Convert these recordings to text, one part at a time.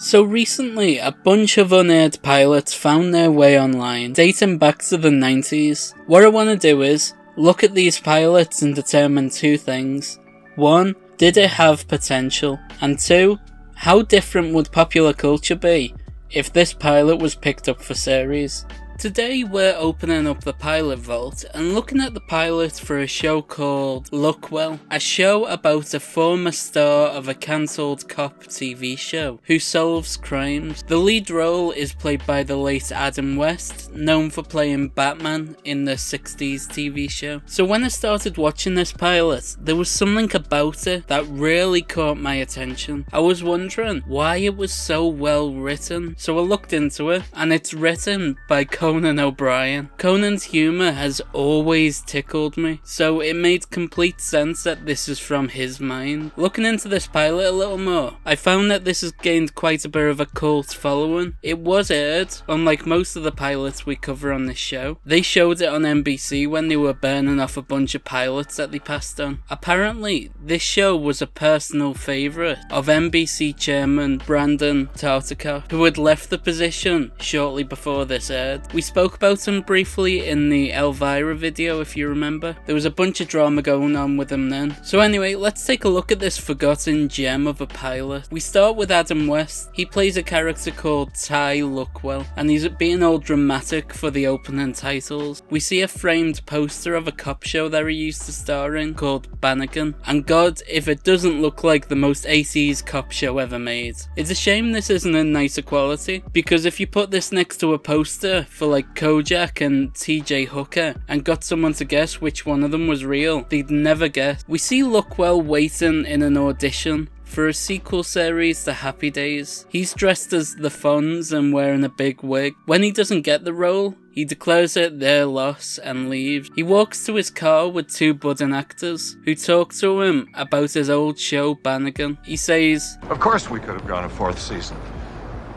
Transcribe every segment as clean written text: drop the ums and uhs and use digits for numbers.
So recently, a bunch of unaired pilots found their way online, dating back to the 90s. What I want to do is look at these pilots and determine two things. 1. Did it have potential? And 2. How different would popular culture be if this pilot was picked up for series? Today we're opening up the pilot vault and looking at the pilot for a show called Lookwell, a show about a former star of a cancelled cop TV show who solves crimes. The lead role is played by the late Adam West, known for playing Batman in the 60s TV show. So when I started watching this pilot, there was something about it that really caught my attention. I was wondering why it was so well written, so I looked into it, and it's written by Conan O'Brien. Conan's humour has always tickled me, so it made complete sense that this is from his mind. Looking into this pilot a little more, I found that this has gained quite a bit of a cult following. It was aired, unlike most of the pilots we cover on this show. They showed it on NBC when they were burning off a bunch of pilots that they passed on. Apparently, this show was a personal favourite of NBC chairman Brandon Tartikoff, who had left the position shortly before this aired. We spoke about him briefly in the Elvira video, if you remember. There was a bunch of drama going on with him then. So anyway, let's take a look at this forgotten gem of a pilot. We start with Adam West. He plays a character called Ty Lookwell, and he's being all dramatic for the opening titles. We see a framed poster of a cop show that he used to star in called Bannigan, and God, if it doesn't look like the most 80s cop show ever made. It's a shame this isn't in nicer quality, because if you put this next to a poster for like Kojak and TJ Hooker and got someone to guess which one of them was real, they'd never guess. We see Lookwell waiting in an audition for a sequel series to Happy Days. He's dressed as the Fonz and wearing a big wig. When he doesn't get the role, he declares it their loss and leaves. He walks to his car with two budding actors who talk to him about his old show Bannigan. He says, "Of course we could have gone a fourth season,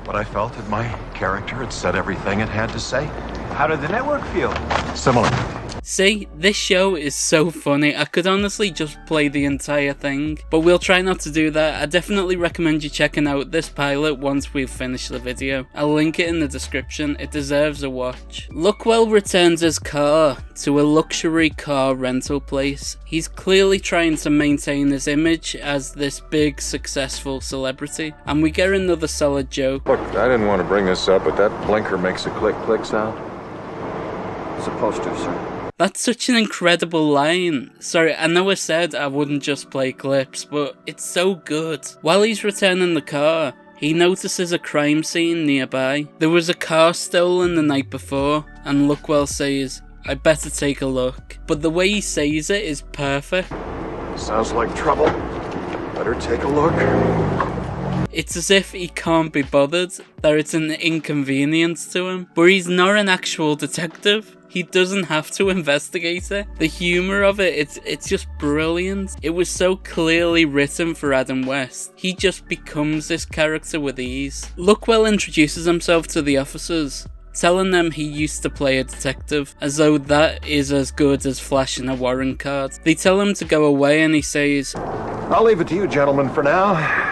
but I felt that my character had said everything it had to say." How did the network feel? Similar. See, this show is so funny. I could honestly just play the entire thing, but we'll try not to do that. I definitely recommend you checking out this pilot once we've finished the video. I'll link it in the description. It deserves a watch. Lookwell returns his car to a luxury car rental place. He's clearly trying to maintain his image as this big, successful celebrity, and we get another solid joke. Look, I didn't want to bring this up, but that blinker makes a click-click sound. Supposed to, sir. That's such an incredible line. Sorry, I know I said I wouldn't just play clips, but it's so good. While he's returning the car, he notices a crime scene nearby. There was a car stolen the night before, and Lookwell says, "I better take a look." But the way he says it is perfect. Sounds like trouble. Better take a look. It's as if he can't be bothered, that it's an inconvenience to him. But he's not an actual detective. He doesn't have to investigate it. The humour of it, it's just brilliant. It was so clearly written for Adam West. He just becomes this character with ease. Lookwell introduces himself to the officers, telling them he used to play a detective, as though that is as good as flashing a warrant card. They tell him to go away and he says, "I'll leave it to you gentlemen for now."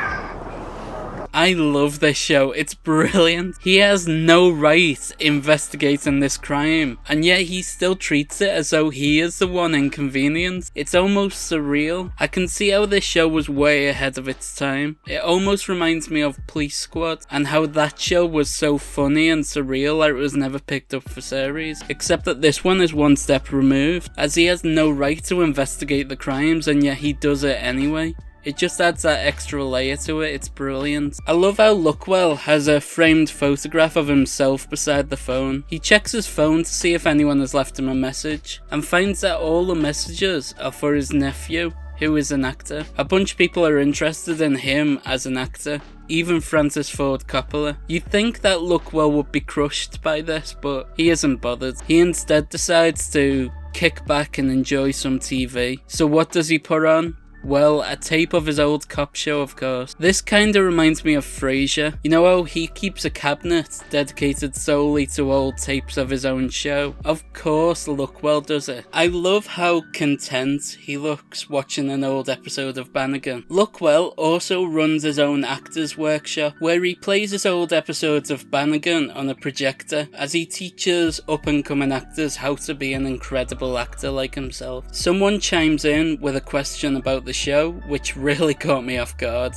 I love this show, it's brilliant. He has no right investigating this crime, and yet he still treats it as though he is the one inconvenienced. It's almost surreal. I can see how this show was way ahead of its time. It almost reminds me of Police Squad, and how that show was so funny and surreal that it was never picked up for series. Except that this one is one step removed, as he has no right to investigate the crimes, and yet he does it anyway. It just adds that extra layer to it, it's brilliant. I love how Lookwell has a framed photograph of himself beside the phone. He checks his phone to see if anyone has left him a message, and finds that all the messages are for his nephew, who is an actor. A bunch of people are interested in him as an actor, even Francis Ford Coppola. You'd think that Lookwell would be crushed by this, but he isn't bothered. He instead decides to kick back and enjoy some TV. So what does he put on? Well, a tape of his old cop show, of course. This kinda reminds me of Frasier. You know how he keeps a cabinet dedicated solely to old tapes of his own show? Of course Lookwell does it. I love how content he looks watching an old episode of Bannigan. Lookwell also runs his own actors workshop, where he plays his old episodes of Bannigan on a projector as he teaches up-and-coming actors how to be an incredible actor like himself. Someone chimes in with a question about the show, which really caught me off guard.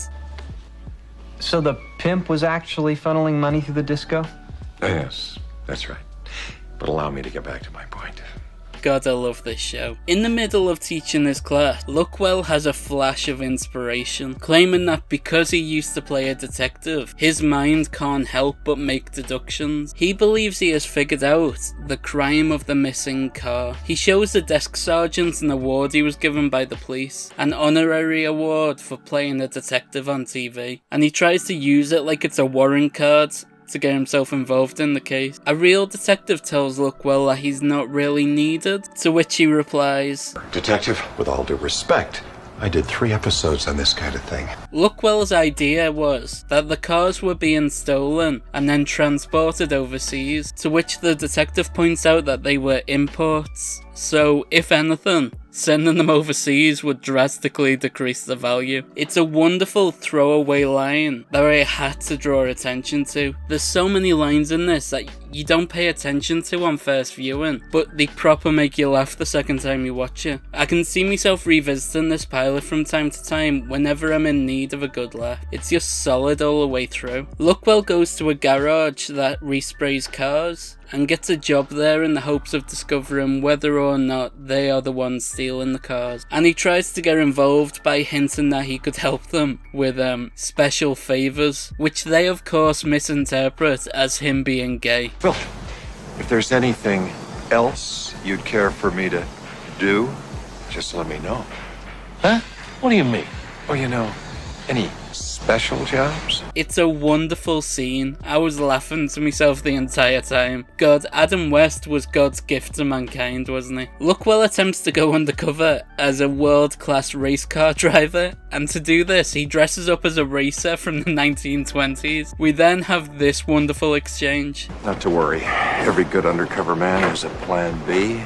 So the pimp was actually funneling money through the disco? Yes, that's right. But allow me to get back to my point. God, I love this show. In the middle of teaching his class, Lookwell has a flash of inspiration, claiming that because he used to play a detective, his mind can't help but make deductions. He believes he has figured out the crime of the missing car. He shows the desk sergeant an award he was given by the police, an honorary award for playing a detective on TV, and he tries to use it like it's a warrant card to get himself involved in the case. A real detective tells Lookwell that he's not really needed, to which he replies, Detective, with all due respect, I did 3 episodes on this kind of thing. Lookwell's idea was that the cars were being stolen and then transported overseas, to which the detective points out that they were imports. So, if anything, sending them overseas would drastically decrease the value. It's a wonderful throwaway line that I had to draw attention to. There's so many lines in this that you don't pay attention to on first viewing, but they proper make you laugh the second time you watch it. I can see myself revisiting this pilot from time to time whenever I'm in need of a good laugh. It's just solid all the way through. Lookwell goes to a garage that resprays cars and gets a job there in the hopes of discovering whether or not they are the ones stealing the cars. And he tries to get involved by hinting that he could help them with special favours, which they of course misinterpret as him being gay. Well, if there's anything else you'd care for me to do, just let me know. Huh? What do you mean? Or, any special jobs? It's a wonderful scene. I was laughing to myself the entire time. God, Adam West was God's gift to mankind, wasn't he? Lookwell attempts to go undercover as a world-class race car driver, and to do this, he dresses up as a racer from the 1920s. We then have this wonderful exchange. Not to worry. Every good undercover man has a plan B.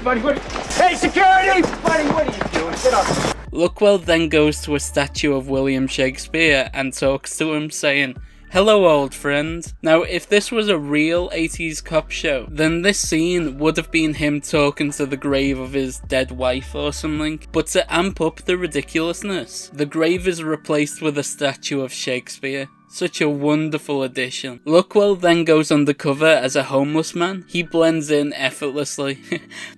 Hey, security! Buddy, what are you doing? Sit up. Lookwell then goes to a statue of William Shakespeare and talks to him, saying, "Hello, old friend." Now, if this was a real 80s cop show, then this scene would have been him talking to the grave of his dead wife or something. But to amp up the ridiculousness, the grave is replaced with a statue of Shakespeare. Such a wonderful addition. Lookwell then goes undercover as a homeless man. He blends in effortlessly.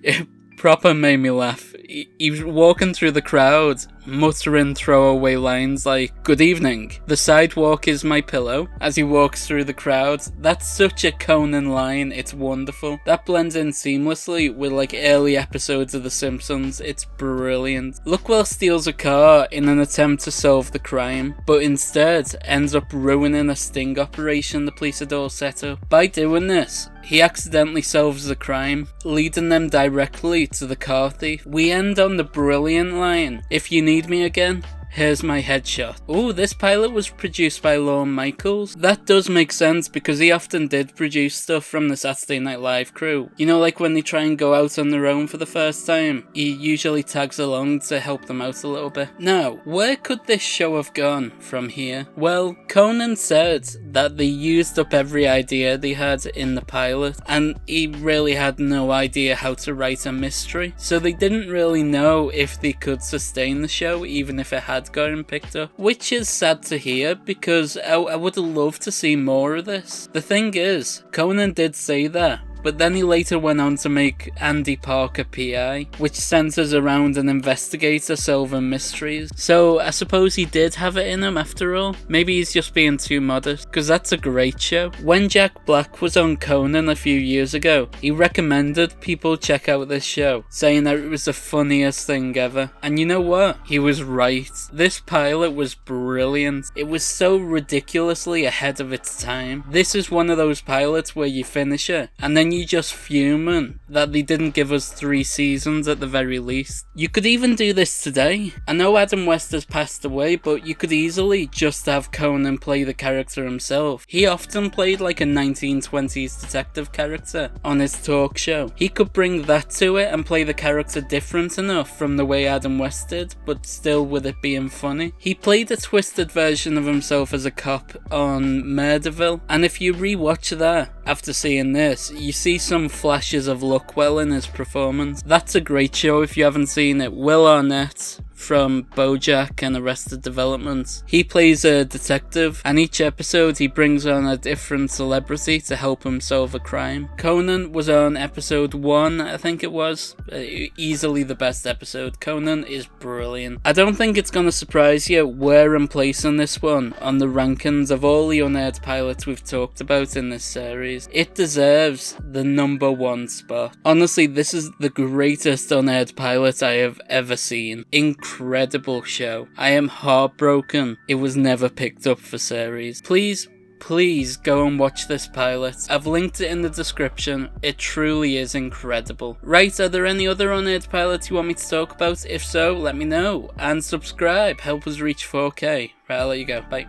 It proper made me laugh. He was walking through the crowd, muttering throwaway lines like, "Good evening, the sidewalk is my pillow," as he walks through the crowd. That's such a Conan line, it's wonderful. That blends in seamlessly with early episodes of The Simpsons, it's brilliant. Lookwell steals a car in an attempt to solve the crime, but instead ends up ruining a sting operation the police had all set up. By doing this, he accidentally solves the crime, leading them directly to the car thief. We end on the brilliant line, "If you need me again, here's my headshot." Oh, this pilot was produced by Lorne Michaels. That does make sense because he often did produce stuff from the Saturday Night Live crew. Like when they try and go out on their own for the first time, he usually tags along to help them out a little bit. Now, where could this show have gone from here? Well, Conan said that they used up every idea they had in the pilot, and he really had no idea how to write a mystery, so they didn't really know if they could sustain the show even if it had gotten picked up, which is sad to hear because I would have loved to see more of this. The thing is, Conan did say that, but then he later went on to make Andy Parker PI, which centres around an investigator solving mysteries. So I suppose he did have it in him after all. Maybe he's just being too modest, because that's a great show. When Jack Black was on Conan a few years ago, he recommended people check out this show, saying that it was the funniest thing ever. And you know what? He was right. This pilot was brilliant. It was so ridiculously ahead of its time. This is one of those pilots where you finish it, and then you you just fuming that they didn't give us 3 seasons at the very least? You could even do this today. I know Adam West has passed away, but you could easily just have Conan play the character himself. He often played like a 1920s detective character on his talk show. He could bring that to it and play the character different enough from the way Adam West did, but still with it being funny. He played a twisted version of himself as a cop on Murderville, and if you rewatch that after seeing this, you see some flashes of Lookwell in his performance. That's a great show if you haven't seen it. Will Arnett from BoJack and Arrested Development. He plays a detective, and each episode he brings on a different celebrity to help him solve a crime. Conan was on episode 1, I think it was. Easily the best episode. Conan is brilliant. I don't think it's gonna surprise you where I'm placing this one on the rankings of all the Unaired pilots we've talked about in this series. It deserves the number 1 spot. Honestly, this is the greatest Unaired pilot I have ever seen. Incredible show. I am heartbroken it was never picked up for series. Please go and watch this pilot. I've linked it in the description. It truly is incredible. Right, are there any other Unaired pilots you want me to talk about? If so, let me know. And subscribe. Help us reach 4K. Right, I'll let you go. Bye.